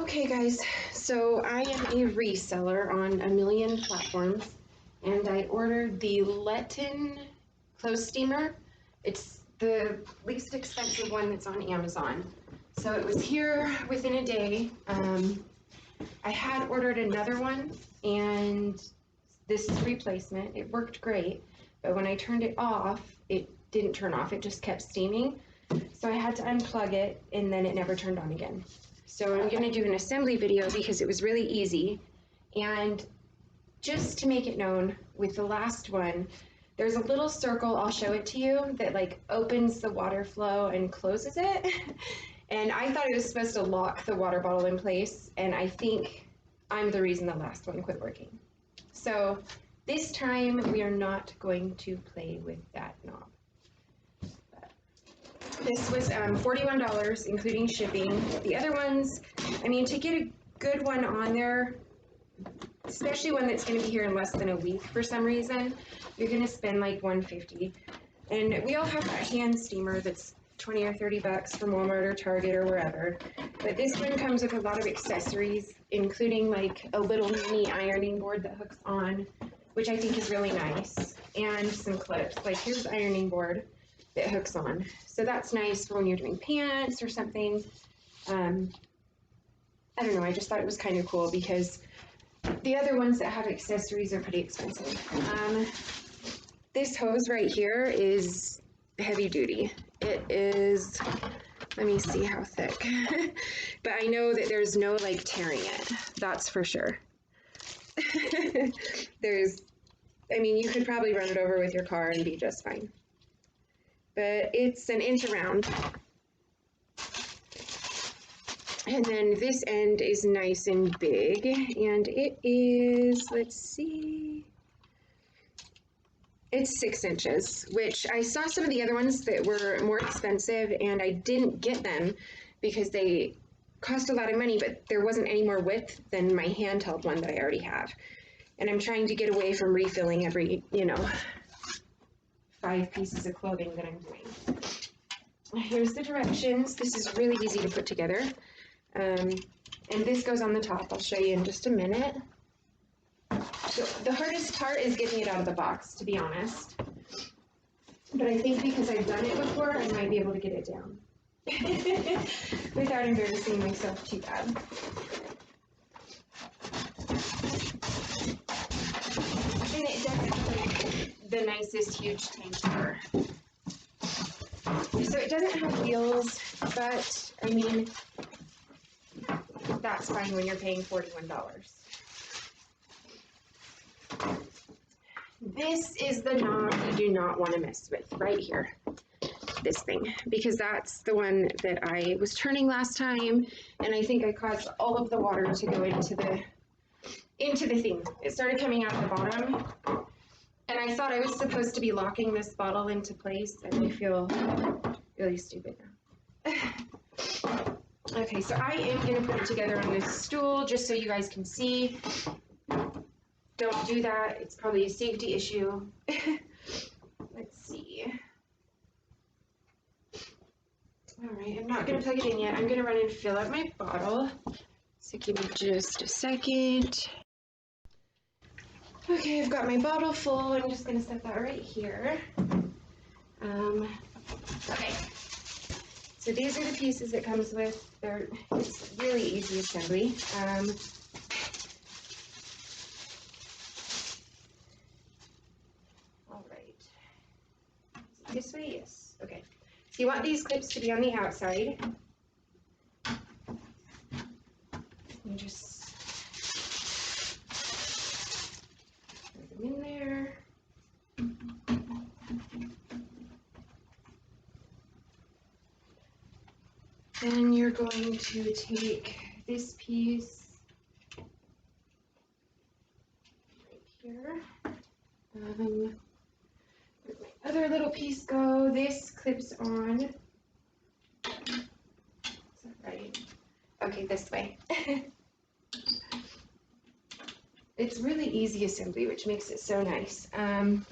Okay guys, so I am a reseller on a million platforms, and I ordered the Letton clothes steamer. It's the least expensive one that's on Amazon. So it was here within a day. I had ordered another one, and this is a replacement. It worked great, but when I turned it off, it didn't turn off. It just kept steaming. So I had to unplug it, and then it never turned on again. So I'm going to do an assembly video because it was really easy. And just to make it known, with the last one, there's a little circle, I'll show it to you, that like opens the water flow and closes it. And I thought it was supposed to lock the water bottle in place, and I think I'm the reason the last one quit working. So this time we are not going to play with that knob. This was $41, including shipping. The other ones, I mean, to get a good one on there, especially one that's going to be here in less than a week for some reason, you're going to spend like $150. And we all have that hand steamer that's 20 or 30 bucks from Walmart or Target or wherever. But this one comes with a lot of accessories, including like a little mini ironing board that hooks on, which I think is really nice, and some clips. Like here's the ironing board that hooks on. So that's nice for when you're doing pants or something. I don't know, I just thought it was kind of cool because the other ones that have accessories are pretty expensive. This hose right here is heavy duty. It is, let me see how thick. But I know that there's no like tearing it, that's for sure. I mean, you could probably run it over with your car and be just fine. But it's an inch around. And then this end is nice and big, and it is, let's see, it's 6 inches, which I saw some of the other ones that were more expensive, and I didn't get them because they cost a lot of money, but there wasn't any more width than my handheld one that I already have. And I'm trying to get away from refilling every, 5 pieces of clothing that I'm doing. Here's the directions. This is really easy to put together. And this goes on the top. I'll show you in just a minute. So the hardest part is getting it out of the box, to be honest. But I think because I've done it before, I might be able to get it down without embarrassing myself too bad. And it doesn't have the nicest huge tank door. So it doesn't have wheels, but I mean, that's fine when you're paying $41. This is the knob you do not want to mess with right here. This thing, because that's the one that I was turning last time, and I think I caused all of the water to go into the thing. It started coming out the bottom, and I thought I was supposed to be locking this bottle into place, and I feel really stupid now. Okay, so I am going to put it together on this stool just so you guys can see. Don't do that. It's probably a safety issue. Let's see. All right, I'm not going to plug it in yet. I'm going to run and fill up my bottle. So give me just a second. Okay, I've got my bottle full. I'm just going to set that right here. Okay. So these are the pieces it comes with. It's really easy assembly. All right. This way, yes. Okay. So you want these clips to be on the outside. You just put them in there. Then you're going to take this piece right here. Where'd my other little piece go? This clips on. Is that right? Okay, this way. It's really easy assembly, which makes it so nice. I'm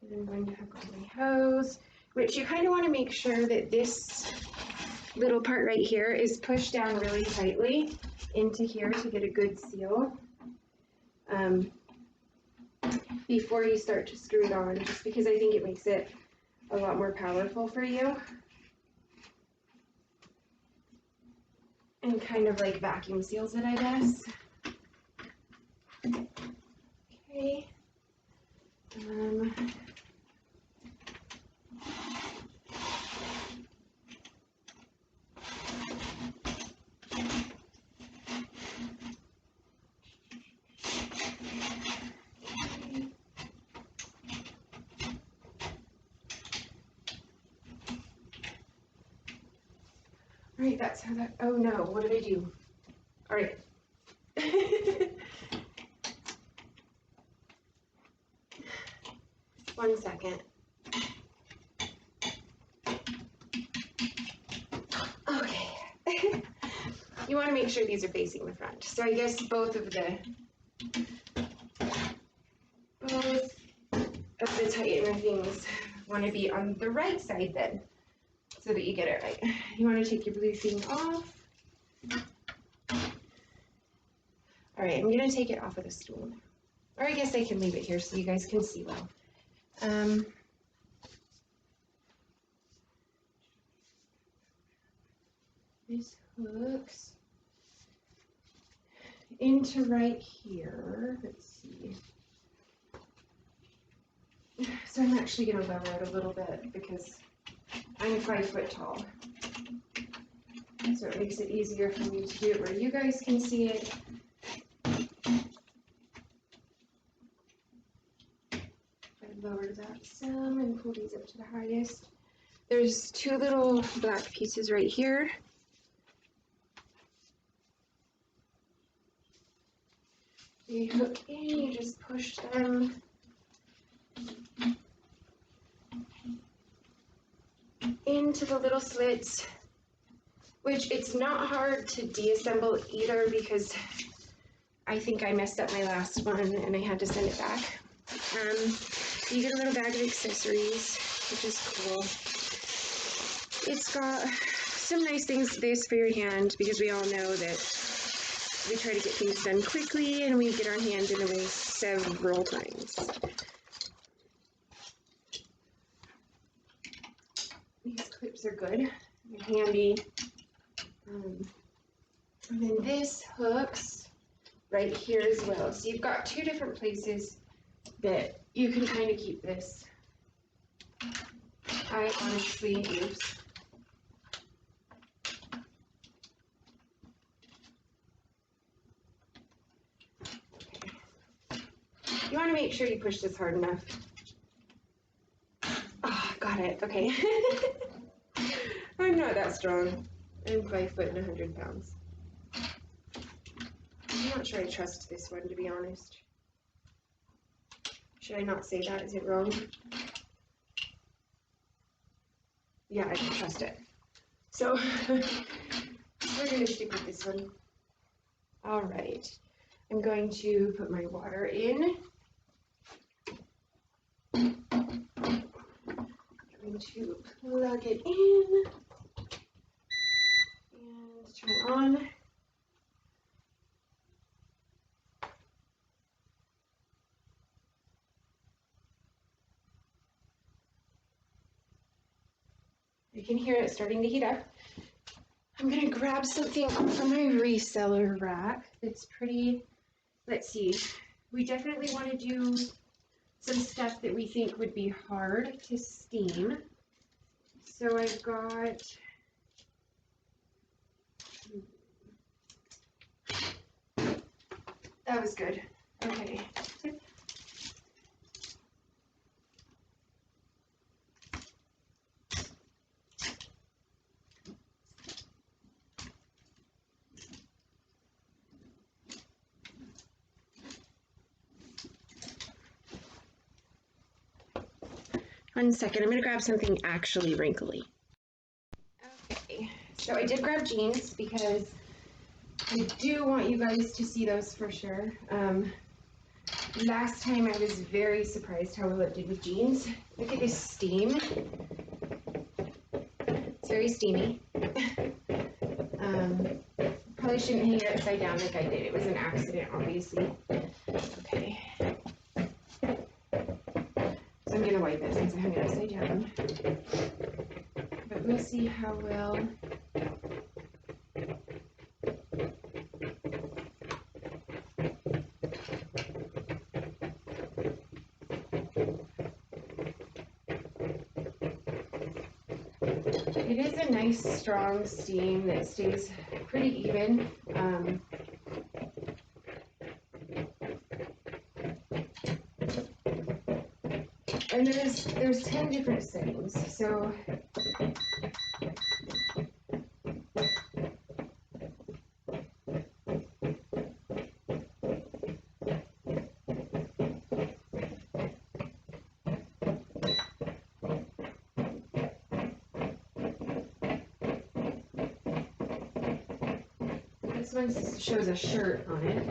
going to hook on my hose, which you kind of want to make sure that this little part right here is push down really tightly into here to get a good seal before you start to screw it on, just because I think it makes it a lot more powerful for you. And kind of like vacuum seals it, I guess. Okay. All right, that's how that, oh no, what did I do? All right. 1 second. Okay. You want to make sure these are facing the front. So I guess both of the tightener things want to be on the right side then, so that you get it right. You want to take your blue thing off. All right, I'm going to take it off of the stool. Or I guess I can leave it here so you guys can see well. This hooks into right here. Let's see. So I'm actually going to lower it a little bit because I'm 5 foot tall. So it makes it easier for me to do it where you guys can see it. I lower that some and pull these up to the highest. There's 2 little black pieces right here. They hook in, you just push them into the little slits, which it's not hard to deassemble either because I think I messed up my last one and I had to send it back. You get a little bag of accessories, which is cool. It's got some nice things this for your hand because we all know that we try to get things done quickly and we get our hand in the way several times. These clips are good, they're handy. And then this hooks right here as well. So you've got 2 different places that you can kind of keep this. I honestly, oops. You want to make sure you push this hard enough. Oh, got it. Okay. I'm not that strong. I'm 5 foot and 100 pounds. I'm not sure I trust this one, to be honest. Should I not say that? Is it wrong? Yeah, I don't trust it. So we're going to stick with this one. All right. I'm going to put my water in. I'm going to plug it in and turn it on. You can hear it starting to heat up. I'm going to grab something from my reseller rack that's pretty, let's see, we definitely want to do some stuff that we think would be hard to steam. So I've got, that was good. Okay. 1 second, I'm gonna grab something actually wrinkly. Okay, so I did grab jeans because I do want you guys to see those for sure. Last time I was very surprised how well it did with jeans. Look at this steam. It's very steamy. Probably shouldn't hang it upside down like I did. It was an accident, obviously. Okay. So I'm gonna wipe it since I hung it upside down. But we'll see how well. It is a nice strong steam that stays pretty even. And there's 10 different settings, so this one shows a shirt on it.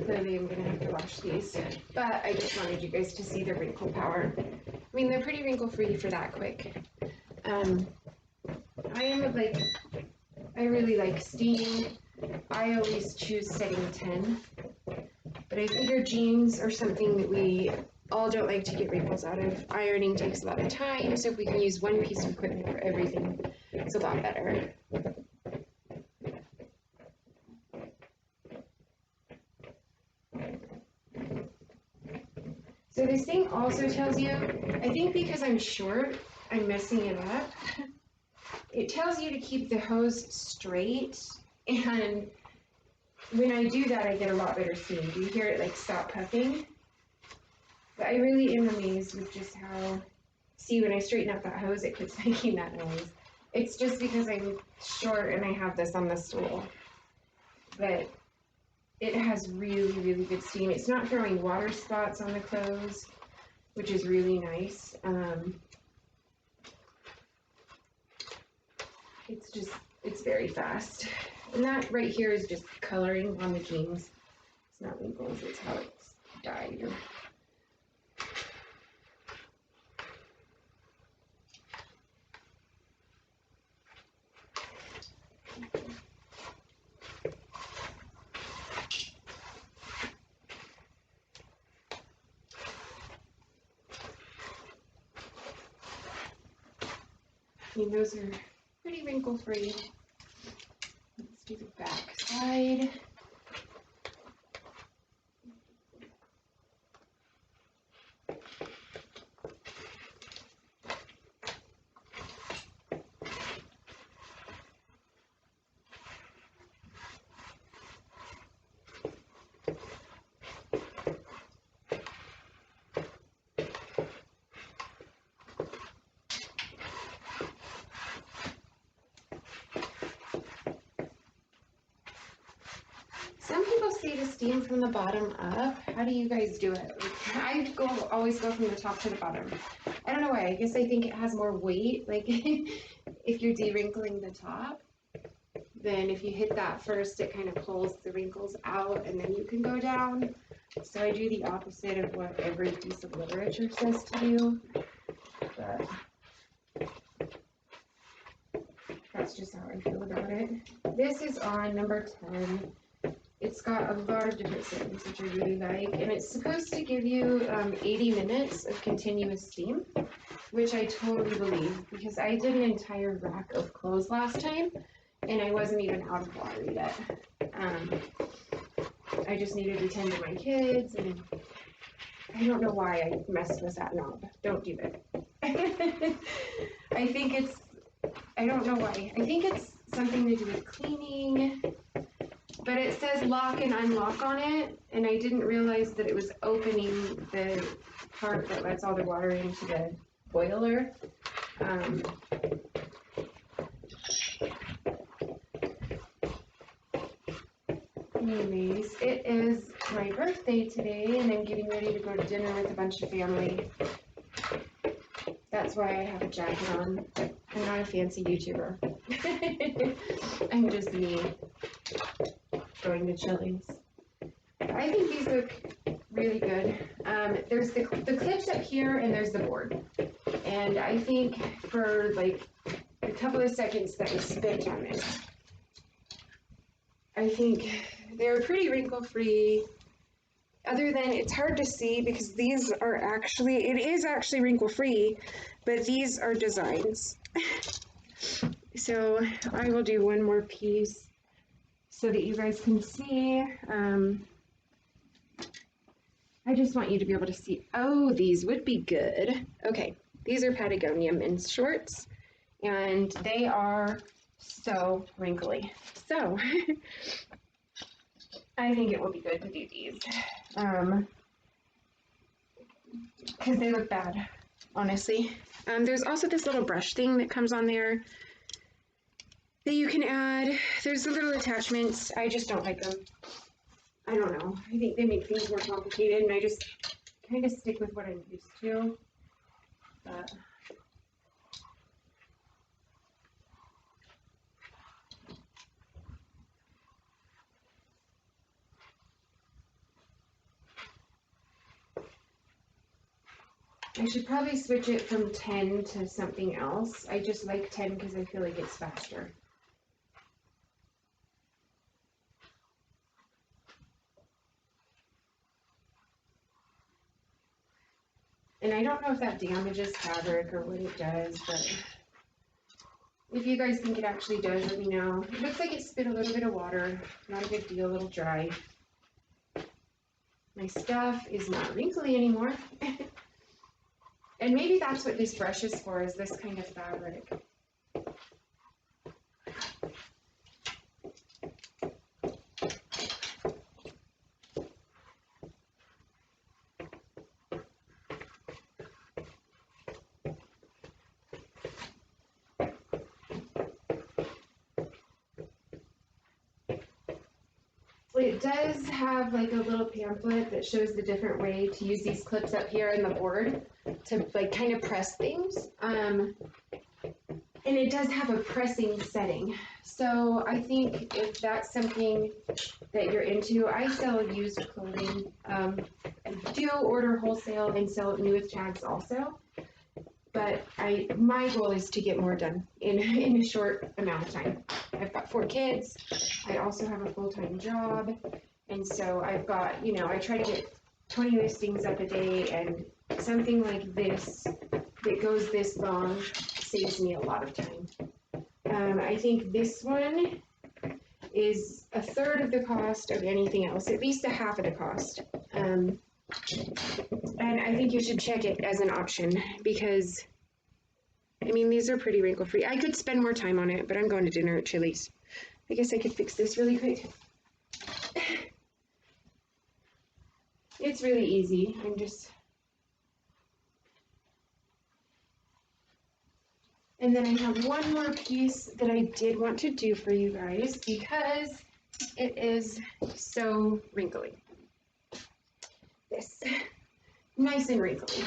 Clearly I'm gonna have to wash these, but I just wanted you guys to see the wrinkle power. I mean, they're pretty wrinkle free for that quick. I really like steam. I always choose setting 10, but I figure jeans are something that we all don't like to get wrinkles out of. Ironing takes a lot of time, so if we can use one piece of equipment for everything, it's a lot better. So this thing also tells you, I think because I'm short, I'm messing it up. It tells you to keep the hose straight, and when I do that, I get a lot better steam. Do you hear it like stop puffing? But I really am amazed with just how, see, when I straighten out that hose, it quits making that noise. It's just because I'm short and I have this on the stool. But it has really, really good steam. It's not throwing water spots on the clothes, which is really nice. It's very fast. And that right here is just coloring on the jeans. It's not wrinkles, it's how it's dyed. I mean, those are pretty wrinkle free. Let's do the back side. Some people say to steam from the bottom up. How do you guys do it? I always go from the top to the bottom. I don't know why. I guess I think it has more weight. Like if you're de-wrinkling the top, then if you hit that first, it kind of pulls the wrinkles out and then you can go down. So I do the opposite of what every piece of literature says to do. But that's just how I feel about it. This is on number 10. It's got a lot of different settings, which I really like, and it's supposed to give you 80 minutes of continuous steam, which I totally believe, because I did an entire rack of clothes last time, and I wasn't even out of water yet. I just needed to tend to my kids, and I don't know why I messed with that knob. Don't do it. I don't know why. I think it's something to do with cleaning. But it says lock and unlock on it, and I didn't realize that it was opening the part that lets all the water into the boiler. Anyways, it is my birthday today, and I'm getting ready to go to dinner with a bunch of family. That's why I have a jacket on. I'm not a fancy YouTuber. I'm just me. going to Chili's. I think these look really good. There's the clips up here and there's the board. And I think for like a couple of seconds that was spent on this, I think they're pretty wrinkle-free. Other than it's hard to see because these are actually, it is actually wrinkle-free, but these are designs. So I will do one more piece so that you guys can see. I just want you to be able to see. Oh, these would be good. Okay, these are Patagonia men's shorts, and they are so wrinkly. So I think it will be good to do these. Because they look bad, honestly. There's also this little brush thing that comes on there that you can add. There's the little attachments. I just don't like them. I don't know. I think they make things more complicated, and I just kind of stick with what I'm used to. But I should probably switch it from 10 to something else. I just like 10 because I feel like it's faster. And I don't know if that damages fabric or what it does, but if you guys think it actually does, let me know. It looks like it spit a little bit of water. Not a big deal, a little dry. My stuff is not wrinkly anymore. And maybe that's what this brush is for, is this kind of fabric. It does have like a little pamphlet that shows the different way to use these clips up here in the board to like kind of press things. And it does have a pressing setting. So I think if that's something that you're into, I sell used clothing. I do order wholesale and sell new with tags also. But my goal is to get more done in a short amount of time. I've got 4 kids. I also have a full-time job. And so I've got, I try to get 20 listings up a day, and something like this that goes this long saves me a lot of time. I think this one is a third of the cost of anything else, at least a half of the cost. And I think you should check it as an option because, I mean, these are pretty wrinkle-free. I could spend more time on it, but I'm going to dinner at Chili's. I guess I could fix this really quick. It's really easy. And then I have one more piece that I did want to do for you guys because it is so wrinkly. This. Nice and wrinkly.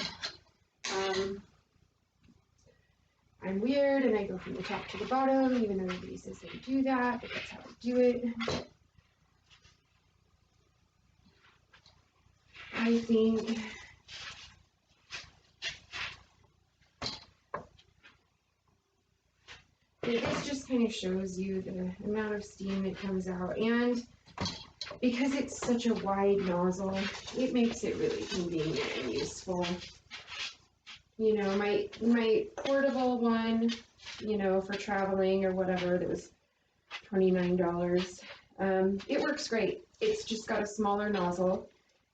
I'm weird and I go from the top to the bottom, even though nobody says they do that, but that's how I do it. I think this just kind of shows you the amount of steam that comes out, and because it's such a wide nozzle, it makes it really convenient and useful. My portable one, for traveling or whatever, that was $29. It works great. It's just got a smaller nozzle.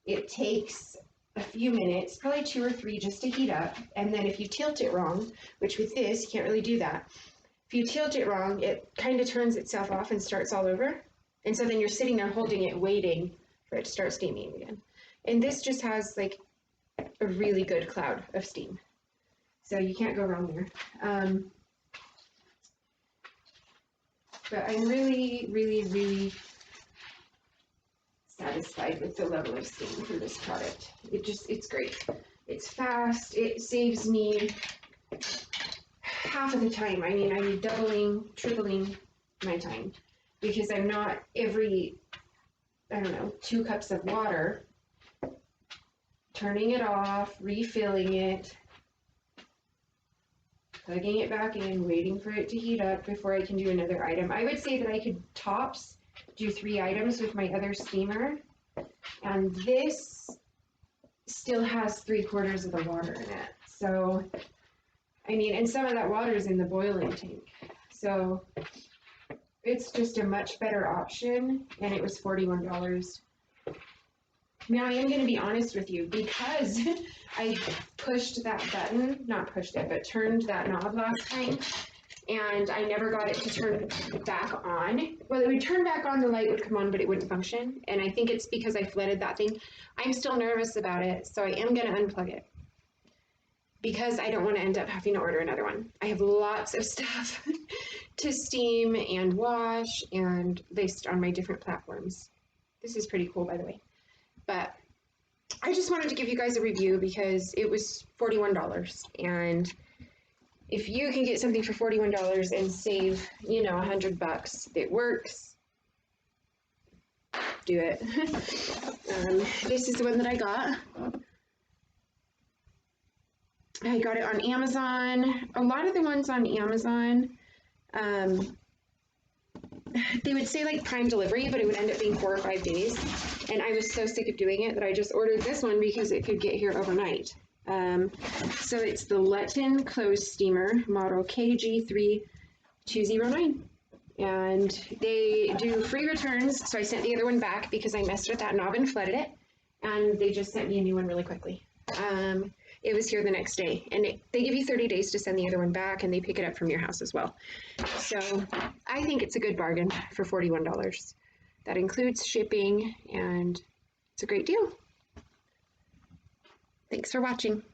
It takes a few minutes, probably 2 or 3, just to heat up. And then if you tilt it wrong, which with this, you can't really do that. If you tilt it wrong, it kind of turns itself off and starts all over. And so then you're sitting there holding it, waiting for it to start steaming again. And this just has like a really good cloud of steam. So you can't go wrong there. But I'm really, really, really satisfied with the level of steam for this product. It's great. It's fast. It saves me half of the time. I mean, I'm doubling, tripling my time because I'm not every I don't know, 2 cups of water, turning it off, refilling it, plugging it back in, waiting for it to heat up before I can do another item. I would say that I could tops do 3 items with my other steamer, and this still has 3/4 of the water in it. So, I mean, and some of that water is in the boiling tank. So, it's just a much better option, and it was $41. Now, I am going to be honest with you, because I pushed that button, not pushed it, but turned that knob last time, and I never got it to turn back on. Well, it would turn back on, the light would come on, but it wouldn't function, and I think it's because I flooded that thing. I'm still nervous about it, so I am going to unplug it, because I don't want to end up having to order another one. I have lots of stuff to steam and wash, and based on my different platforms. This is pretty cool, by the way. But I just wanted to give you guys a review because it was $41, and if you can get something for $41 and save, you know, $100, it works. Do it. This is the one that I got. I got it on Amazon. A lot of the ones on Amazon, they would say like prime delivery, but it would end up being 4 or 5 days. And I was so sick of doing it that I just ordered this one because it could get here overnight. So it's the Letton Clothes Steamer, model KG3209. And they do free returns, so I sent the other one back because I messed with that knob and flooded it. And they just sent me a new one really quickly. It was here the next day, and they give you 30 days to send the other one back, and they pick it up from your house as well. So I think it's a good bargain for $41. That includes shipping, and it's a great deal. Thanks for watching.